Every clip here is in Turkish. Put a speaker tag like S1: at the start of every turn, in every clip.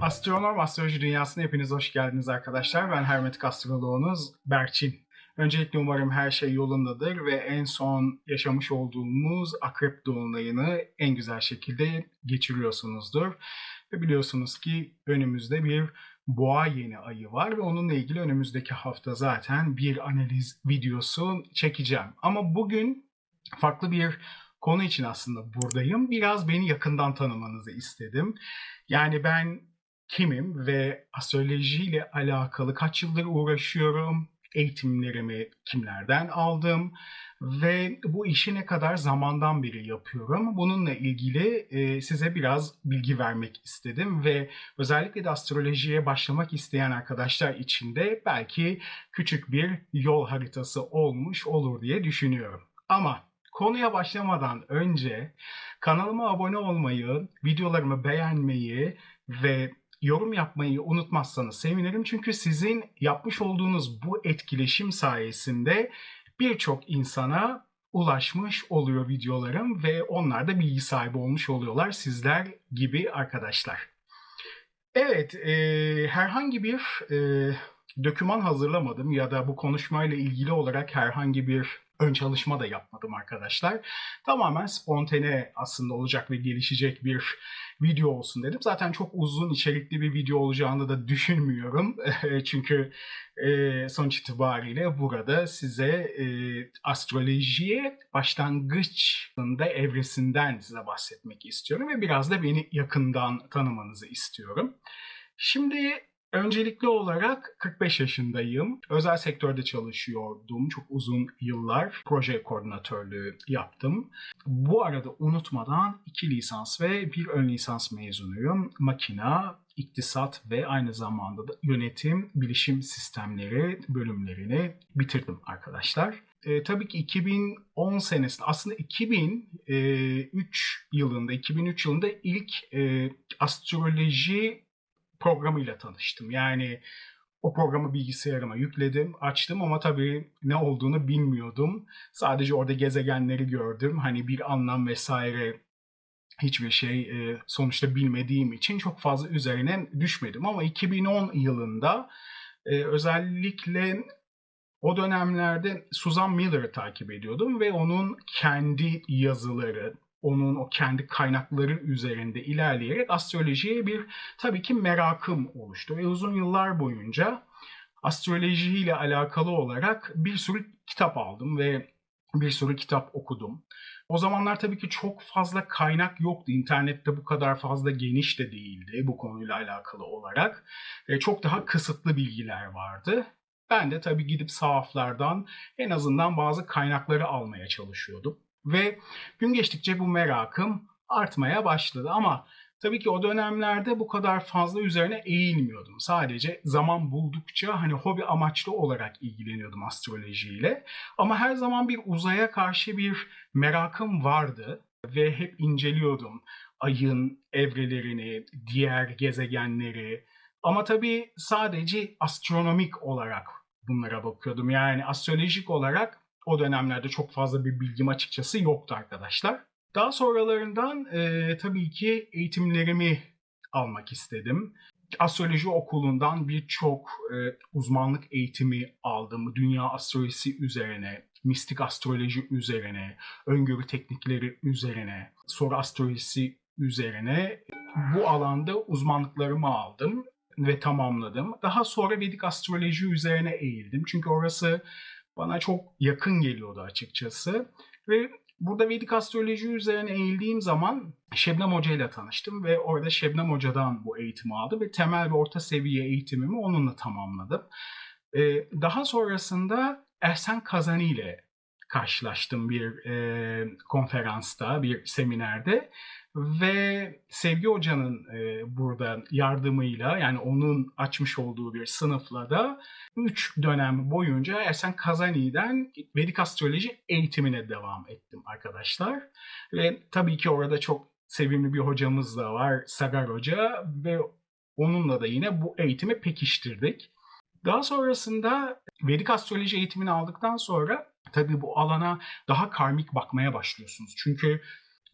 S1: Astronom Astroloji Dünyası'na hepiniz hoş geldiniz arkadaşlar. Ben hermetik astroloğunuz Berçin. Öncelikle umarım her şey yolundadır ve en son yaşamış olduğumuz Akrep Dolunay'ını en güzel şekilde geçiriyorsunuzdur. Ve biliyorsunuz ki önümüzde bir Boğa yeni ayı var ve onunla ilgili önümüzdeki hafta zaten bir analiz videosu çekeceğim. Ama bugün farklı bir konu için aslında buradayım. Biraz beni yakından tanımanızı istedim. Yani ben kimim ve astrolojiyle alakalı kaç yıldır uğraşıyorum, eğitimlerimi kimlerden aldım ve bu işi ne kadar zamandan beri yapıyorum. Bununla ilgili size biraz bilgi vermek istedim ve özellikle de astrolojiye başlamak isteyen arkadaşlar için de belki küçük bir yol haritası olmuş olur diye düşünüyorum. Ama konuya başlamadan önce kanalıma abone olmayı, videolarımı beğenmeyi ve yorum yapmayı unutmazsanız sevinirim. Çünkü sizin yapmış olduğunuz bu etkileşim sayesinde birçok insana ulaşmış oluyor videolarım ve onlar da bilgi sahibi olmuş oluyorlar sizler gibi arkadaşlar. Evet, herhangi bir doküman hazırlamadım ya da bu konuşmayla ilgili olarak herhangi bir ön çalışma da yapmadım arkadaşlar. Tamamen spontane aslında olacak ve gelişecek bir video olsun dedim. Zaten çok uzun içerikli bir video olacağını da düşünmüyorum. Çünkü sonuç itibariyle burada size astrolojiye başlangıçında evresinden size bahsetmek istiyorum ve biraz da beni yakından tanımanızı istiyorum. Şimdi öncelikli olarak 45 yaşındayım. Özel sektörde çalışıyordum. Çok uzun yıllar proje koordinatörlüğü yaptım. Bu arada unutmadan 2 lisans ve 1 ön lisans mezunuyum. Makina, iktisat ve aynı zamanda da yönetim, bilişim sistemleri bölümlerini bitirdim arkadaşlar. Tabii ki 2010 senesinde aslında 2003 yılında ilk astroloji programıyla tanıştım. Yani o programı bilgisayarıma yükledim, açtım ama tabii ne olduğunu bilmiyordum. Sadece orada gezegenleri gördüm. Hani bir anlam vesaire hiçbir şey sonuçta bilmediğim için çok fazla üzerine düşmedim. Ama 2010 yılında özellikle o dönemlerde Susan Miller'ı takip ediyordum ve onun kendi yazıları, onun o kendi kaynakları üzerinde ilerleyerek astrolojiye bir tabii ki merakım oluştu. Ve uzun yıllar boyunca astrolojiyle alakalı olarak bir sürü kitap aldım ve bir sürü kitap okudum. O zamanlar tabii ki çok fazla kaynak yoktu. İnternette bu kadar fazla geniş de değildi bu konuyla alakalı olarak. Çok daha kısıtlı bilgiler vardı. Ben de tabii gidip sahaflardan en azından bazı kaynakları almaya çalışıyordum. Ve gün geçtikçe bu merakım artmaya başladı ama tabii ki o dönemlerde bu kadar fazla üzerine eğilmiyordum. Sadece zaman buldukça hani hobi amaçlı olarak ilgileniyordum astrolojiyle. Ama her zaman bir uzaya karşı bir merakım vardı ve hep inceliyordum ayın evrelerini, diğer gezegenleri. Ama tabii sadece astronomik olarak bunlara bakıyordum. Yani astrolojik olarak o dönemlerde çok fazla bir bilgim açıkçası yoktu arkadaşlar. Daha sonralarından tabii ki eğitimlerimi almak istedim. Astroloji okulundan birçok uzmanlık eğitimi aldım. Dünya astrolojisi üzerine, mistik astroloji üzerine, öngörü teknikleri üzerine, soru astrolojisi üzerine bu alanda uzmanlıklarımı aldım ve tamamladım. Daha sonra Vedik astroloji üzerine eğildim. Çünkü orası bana çok yakın geliyordu açıkçası. Ve burada Vedik astroloji üzerine eğildiğim zaman Şebnem Hoca ile tanıştım ve orada Şebnem Hoca'dan bu eğitimi aldım ve temel ve orta seviye eğitimimi onunla tamamladım. Daha sonrasında Ersen Kazani ile karşılaştım bir konferansta, bir seminerde ve Sevgi Hoca'nın burada yardımıyla yani onun açmış olduğu bir sınıfla da 3 dönem boyunca Ersen Kazani'den Vedik astroloji eğitimine devam ettim arkadaşlar. Ve tabii ki orada çok sevimli bir hocamız da var, Sagar Hoca ve onunla da yine bu eğitimi pekiştirdik. Daha sonrasında Vedik astroloji eğitimini aldıktan sonra tabii bu alana daha karmik bakmaya başlıyorsunuz. Çünkü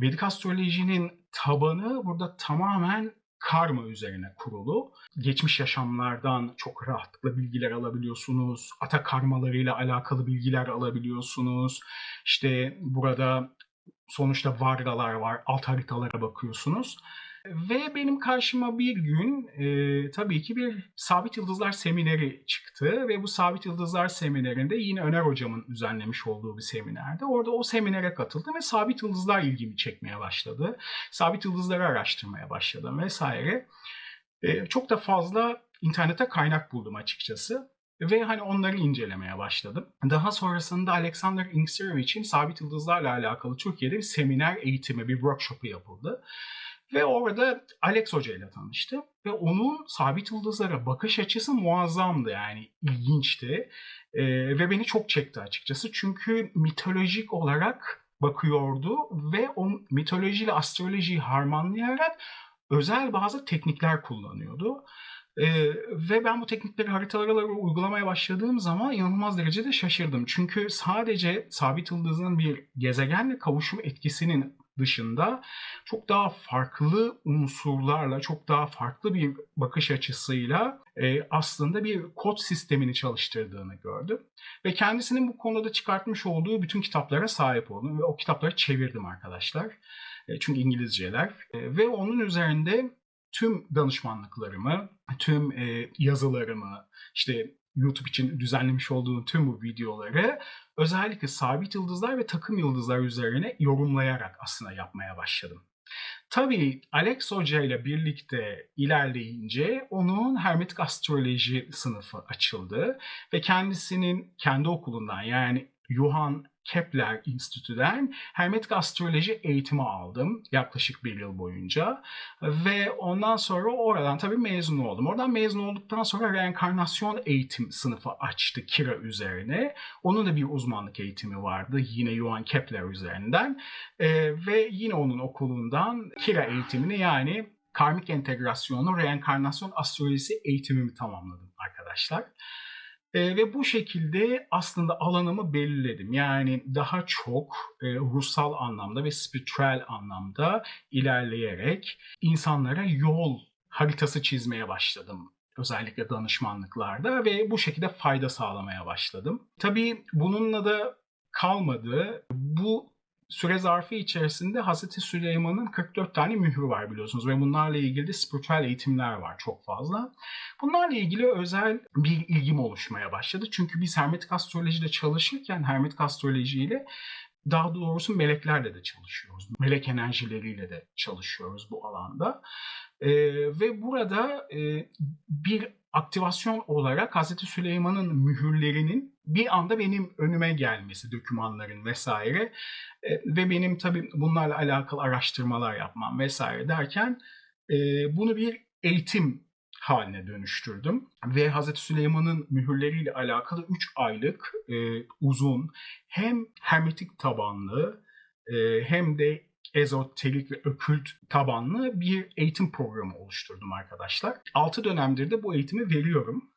S1: Vedik astrolojinin tabanı burada tamamen karma üzerine kurulu. Geçmiş yaşamlardan çok rahatlıkla bilgiler alabiliyorsunuz. Ata karmalarıyla alakalı bilgiler alabiliyorsunuz. İşte burada sonuçta vargalar var, alt haritalara bakıyorsunuz. Ve benim karşıma bir gün tabii ki bir Sabit Yıldızlar semineri çıktı ve bu Sabit Yıldızlar seminerinde yine Öner hocamın düzenlemiş olduğu bir seminerde. Orada o seminere katıldım ve Sabit Yıldızlar ilgimi çekmeye başladı. Sabit Yıldızları araştırmaya başladım vesaire. Çok da fazla internete kaynak buldum açıkçası. Ve hani onları incelemeye başladım. Daha sonrasında Alexander Inksirovich'in Sabit Yıldızlarla alakalı Türkiye'de bir seminer eğitimi, bir workshop'u yapıldı. Ve orada Alex Hoca ile tanıştım. Ve onun Sabit Yıldızlara bakış açısı muazzamdı, yani ilginçti. Ve beni çok çekti açıkçası. Çünkü mitolojik olarak bakıyordu ve o mitolojiyle astrolojiyi harmanlayarak özel bazı teknikler kullanıyordu. Ve ben bu teknikleri haritalara uygulamaya başladığım zaman inanılmaz derecede şaşırdım. Çünkü sadece sabit yıldızın bir gezegenle kavuşum etkisinin dışında çok daha farklı unsurlarla, çok daha farklı bir bakış açısıyla aslında bir kod sistemini çalıştırdığını gördüm. Ve kendisinin bu konuda çıkartmış olduğu bütün kitaplara sahip oldum ve o kitapları çevirdim arkadaşlar. Çünkü İngilizceler. Ve onun üzerinde tüm danışmanlıklarımı, tüm yazılarımı, işte YouTube için düzenlemiş olduğum tüm bu videoları özellikle sabit yıldızlar ve takım yıldızlar üzerine yorumlayarak aslında yapmaya başladım. Tabii Alex Hoca ile birlikte ilerleyince onun hermetik astroloji sınıfı açıldı ve kendisinin kendi okulundan, yani Johann Kepler Enstitü'den hermetik astroloji eğitimi aldım yaklaşık bir yıl boyunca ve ondan sonra oradan tabii mezun oldum. Oradan mezun olduktan sonra reenkarnasyon eğitim sınıfı açtı Kira üzerine. Onun da bir uzmanlık eğitimi vardı yine Johann Kepler üzerinden ve yine onun okulundan Kira eğitimini, yani karmik entegrasyonu, reenkarnasyon astrolojisi eğitimimi tamamladım arkadaşlar. Ve bu şekilde aslında alanımı belirledim. Yani daha çok ruhsal anlamda ve spiritüel anlamda ilerleyerek insanlara yol haritası çizmeye başladım. Özellikle danışmanlıklarda ve bu şekilde fayda sağlamaya başladım. Tabii bununla da kalmadı. Bu süre zarfı içerisinde Hazreti Süleyman'ın 44 tane mührü var biliyorsunuz ve bunlarla ilgili de spiritüel eğitimler var çok fazla. Bunlarla ilgili özel bir ilgim oluşmaya başladı. Çünkü biz hermetik astrolojide çalışırken hermetik astrolojiyle, daha doğrusu meleklerle de çalışıyoruz. Melek enerjileriyle de çalışıyoruz bu alanda. Ve burada bir aktivasyon olarak Hazreti Süleyman'ın mühürlerinin bir anda benim önüme gelmesi, dokümanların vesaire ve benim tabii bunlarla alakalı araştırmalar yapmam vesaire derken bunu bir eğitim haline dönüştürdüm. Ve Hazreti Süleyman'ın mühürleriyle alakalı 3 aylık uzun, hem hermetik tabanlı hem de ezoterik ve okült tabanlı bir eğitim programı oluşturdum arkadaşlar. 6 dönemdir de bu eğitimi veriyorum.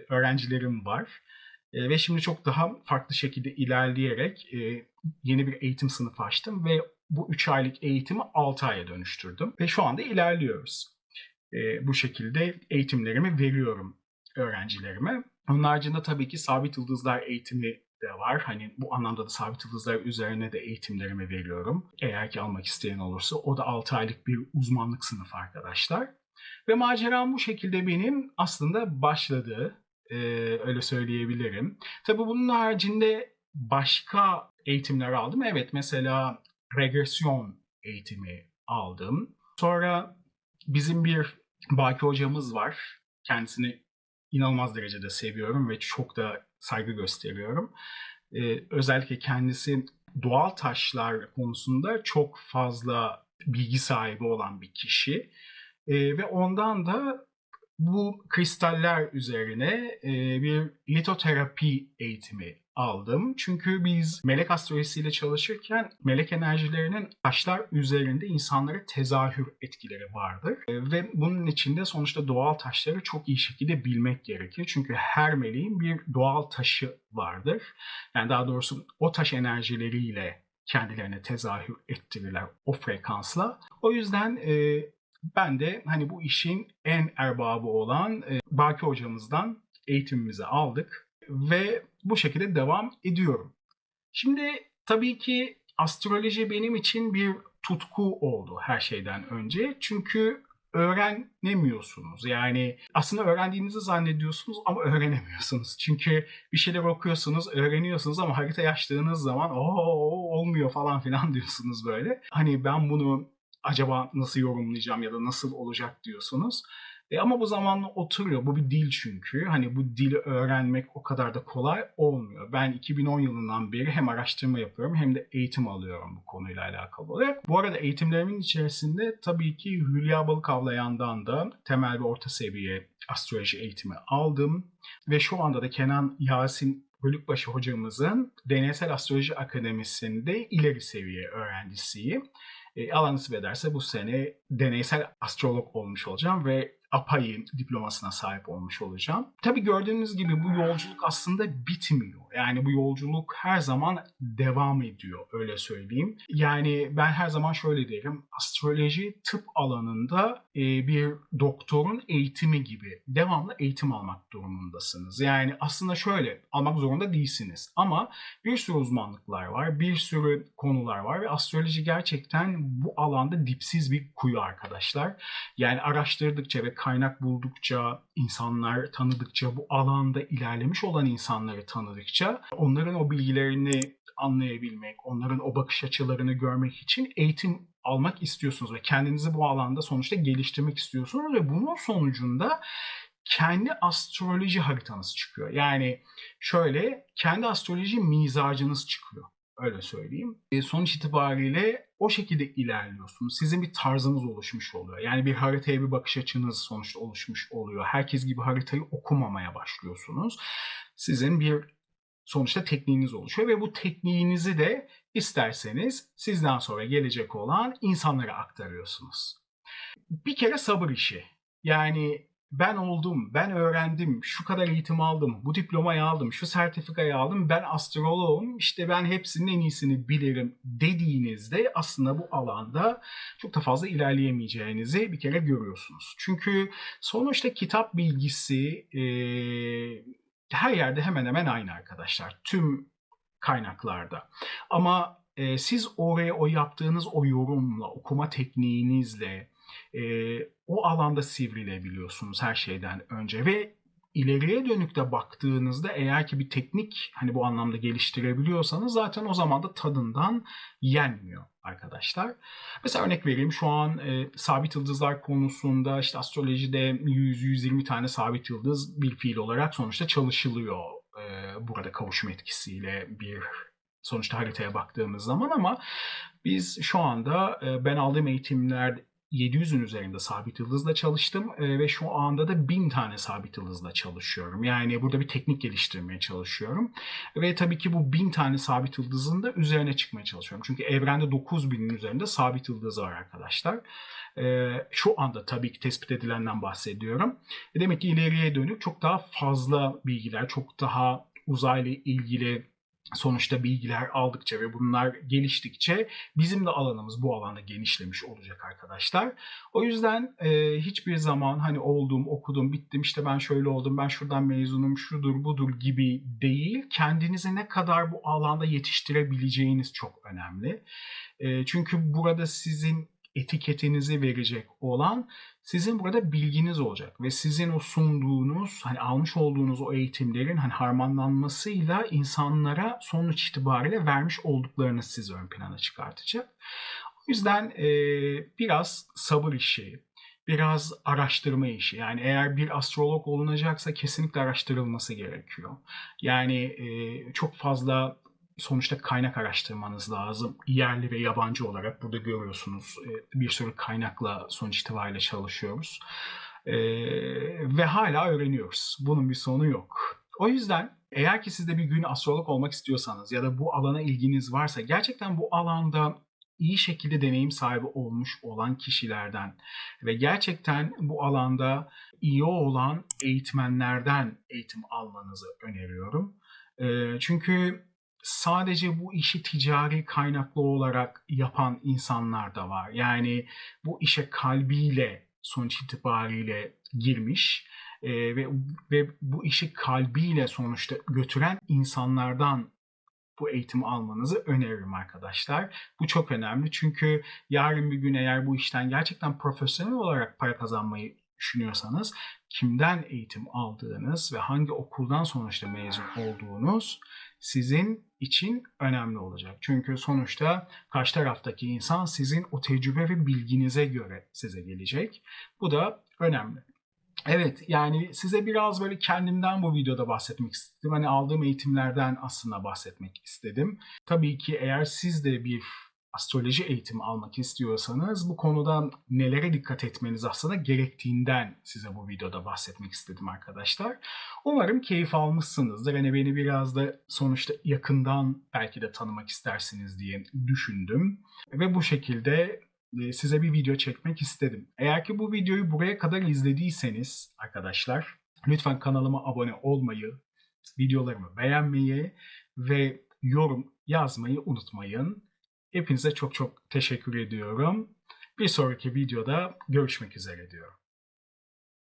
S1: Öğrencilerim var. Ve şimdi çok daha farklı şekilde ilerleyerek yeni bir eğitim sınıfı açtım ve bu 3 aylık eğitimi 6 aya dönüştürdüm. Ve şu anda ilerliyoruz. Bu şekilde eğitimlerimi veriyorum öğrencilerime. Onun haricinde tabii ki sabit yıldızlar eğitimi de var. Hani bu anlamda da sabit yıldızlar üzerine de eğitimlerimi veriyorum. Eğer ki almak isteyen olursa, o da 6 aylık bir uzmanlık sınıfı arkadaşlar. Ve maceram bu şekilde benim aslında başladı. Öyle söyleyebilirim. Tabii bunun haricinde başka eğitimler aldım. Evet, mesela regresyon eğitimi aldım. Sonra bizim bir Baki hocamız var. Kendisini inanılmaz derecede seviyorum ve çok da saygı gösteriyorum. Özellikle kendisi doğal taşlar konusunda çok fazla bilgi sahibi olan bir kişi. Ve ondan da bu kristaller üzerine bir litoterapi eğitimi aldım. Çünkü biz melek astrolojisiyle çalışırken melek enerjilerinin taşlar üzerinde insanlara tezahür etkileri vardır. Ve bunun içinde sonuçta doğal taşları çok iyi şekilde bilmek gerekir. Çünkü her meleğin bir doğal taşı vardır. Yani daha doğrusu o taş enerjileriyle kendilerine tezahür ettirirler o frekansla. O yüzden Ben de hani bu işin en erbabı olan Baki hocamızdan eğitimimizi aldık ve bu şekilde devam ediyorum. Şimdi tabii ki astroloji benim için bir tutku oldu her şeyden önce. Çünkü öğrenemiyorsunuz. Yani aslında öğrendiğinizi zannediyorsunuz ama öğrenemiyorsunuz. Çünkü bir şeyler okuyorsunuz, öğreniyorsunuz ama harita açtığınız zaman olmuyor falan filan diyorsunuz böyle. Hani ben bunu acaba nasıl yorumlayacağım ya da nasıl olacak diyorsunuz. Ama bu zamanla oturuyor. Bu bir dil çünkü. Hani bu dili öğrenmek o kadar da kolay olmuyor. Ben 2010 yılından beri hem araştırma yapıyorum hem de eğitim alıyorum bu konuyla alakalı olarak. Bu arada eğitimlerimin içerisinde tabii ki Hülya Balıkavlayan'dan da temel ve orta seviye astroloji eğitimi aldım. Ve şu anda da Kenan Yasin Bölükbaşı hocamızın Deneysel Astroloji Akademisi'nde ileri seviye öğrencisiyim. Allah nasip ederse bu sene deneysel astrolog olmuş olacağım ve APA'yı diplomasına sahip olmuş olacağım. Tabii gördüğünüz gibi bu yolculuk aslında bitmiyor. Yani bu yolculuk her zaman devam ediyor, öyle söyleyeyim. Yani ben her zaman şöyle derim, astroloji tıp alanında bir doktorun eğitimi gibi devamlı eğitim almak durumundasınız. Yani aslında şöyle, almak zorunda değilsiniz ama bir sürü uzmanlıklar var, bir sürü konular var ve astroloji gerçekten bu alanda dipsiz bir kuyu arkadaşlar. Yani araştırdıkça ve kaynak buldukça, insanlar tanıdıkça, bu alanda ilerlemiş olan insanları tanıdıkça onların o bilgilerini anlayabilmek, onların o bakış açılarını görmek için eğitim almak istiyorsunuz ve kendinizi bu alanda sonuçta geliştirmek istiyorsunuz ve bunun sonucunda kendi astroloji haritanız çıkıyor. Yani şöyle, kendi astroloji mizacınız çıkıyor. Öyle söyleyeyim. Sonuç itibariyle o şekilde ilerliyorsunuz. Sizin bir tarzınız oluşmuş oluyor. Yani bir haritaya bir bakış açınız sonuçta oluşmuş oluyor. Herkes gibi haritayı okumamaya başlıyorsunuz. Sizin bir sonuçta tekniğiniz oluşuyor ve bu tekniğinizi de isterseniz sizden sonra gelecek olan insanlara aktarıyorsunuz. Bir kere sabır işi. Yani ben oldum, ben öğrendim, şu kadar eğitim aldım, bu diplomayı aldım, şu sertifikayı aldım, ben astroloğum, işte ben hepsinin en iyisini bilirim dediğinizde aslında bu alanda çok da fazla ilerleyemeyeceğinizi bir kere görüyorsunuz. Çünkü sonuçta kitap bilgisi her yerde hemen hemen aynı arkadaşlar. Tüm kaynaklarda. Ama siz oraya o yaptığınız o yorumla, okuma tekniğinizle o alanda sivrilebiliyorsunuz her şeyden önce ve ileriye dönük de baktığınızda eğer ki bir teknik hani bu anlamda geliştirebiliyorsanız zaten o zaman da tadından yenmiyor arkadaşlar. Mesela örnek vereyim, şu an sabit yıldızlar konusunda işte astrolojide 100-120 tane sabit yıldız bir fiil olarak sonuçta çalışılıyor. Burada kavuşum etkisiyle bir sonuçta haritaya baktığımız zaman ama biz şu anda ben aldığım eğitimler 700'ün üzerinde sabit yıldızla çalıştım ve şu anda da 1000 tane sabit yıldızla çalışıyorum. Yani burada bir teknik geliştirmeye çalışıyorum. Ve tabii ki bu 1000 tane sabit yıldızın da üzerine çıkmaya çalışıyorum. Çünkü evrende 9000'in üzerinde sabit yıldız var arkadaşlar. Şu anda tabii ki tespit edilenden bahsediyorum. Demek ki ileriye dönük çok daha fazla bilgiler, çok daha uzayla ilgili sonuçta bilgiler aldıkça ve bunlar geliştikçe bizim de alanımız bu alanda genişlemiş olacak arkadaşlar. O yüzden hiçbir zaman hani oldum, okudum, bittim, işte ben şöyle oldum, ben şuradan mezunum, şudur budur gibi değil. Kendinizi ne kadar bu alanda yetiştirebileceğiniz çok önemli. Çünkü burada sizin etiketinizi verecek olan sizin burada bilginiz olacak ve sizin o sunduğunuz, hani almış olduğunuz o eğitimlerin hani harmanlanmasıyla insanlara sonuç itibariyle vermiş olduklarınız sizi ön plana çıkartacak. O yüzden biraz sabır işi, biraz araştırma işi. Yani eğer bir astrolog olunacaksa kesinlikle araştırılması gerekiyor. Yani çok fazla sonuçta kaynak araştırmanız lazım. Yerli ve yabancı olarak burada görüyorsunuz bir sürü kaynakla sonuç itibariyle çalışıyoruz. Ve hala öğreniyoruz. Bunun bir sonu yok. O yüzden eğer ki siz de bir gün astrolog olmak istiyorsanız ya da bu alana ilginiz varsa, gerçekten bu alanda iyi şekilde deneyim sahibi olmuş olan kişilerden ve gerçekten bu alanda iyi olan eğitmenlerden eğitim almanızı öneriyorum. Çünkü sadece bu işi ticari kaynaklı olarak yapan insanlar da var. Yani bu işe kalbiyle sonuç itibariyle girmiş ve bu işi kalbiyle sonuçta götüren insanlardan bu eğitimi almanızı öneririm arkadaşlar. Bu çok önemli çünkü yarın bir gün eğer bu işten gerçekten profesyonel olarak para kazanmayı düşünüyorsanız kimden eğitim aldığınız ve hangi okuldan sonuçta mezun olduğunuz sizin için önemli olacak. Çünkü sonuçta karşı taraftaki insan sizin o tecrübe ve bilginize göre size gelecek. Bu da önemli. Evet, yani size biraz böyle kendimden bu videoda bahsetmek istedim. Hani aldığım eğitimlerden aslında bahsetmek istedim. Tabii ki eğer siz de bir astroloji eğitimi almak istiyorsanız bu konuda nelere dikkat etmeniz aslında gerektiğinden size bu videoda bahsetmek istedim arkadaşlar. Umarım keyif almışsınızdır. Hani beni biraz da sonuçta yakından belki de tanımak istersiniz diye düşündüm. Ve bu şekilde size bir video çekmek istedim. Eğer ki bu videoyu buraya kadar izlediyseniz arkadaşlar lütfen kanalıma abone olmayı, videolarımı beğenmeyi ve yorum yazmayı unutmayın. Hepinize çok çok teşekkür ediyorum. Bir sonraki videoda görüşmek üzere diyorum.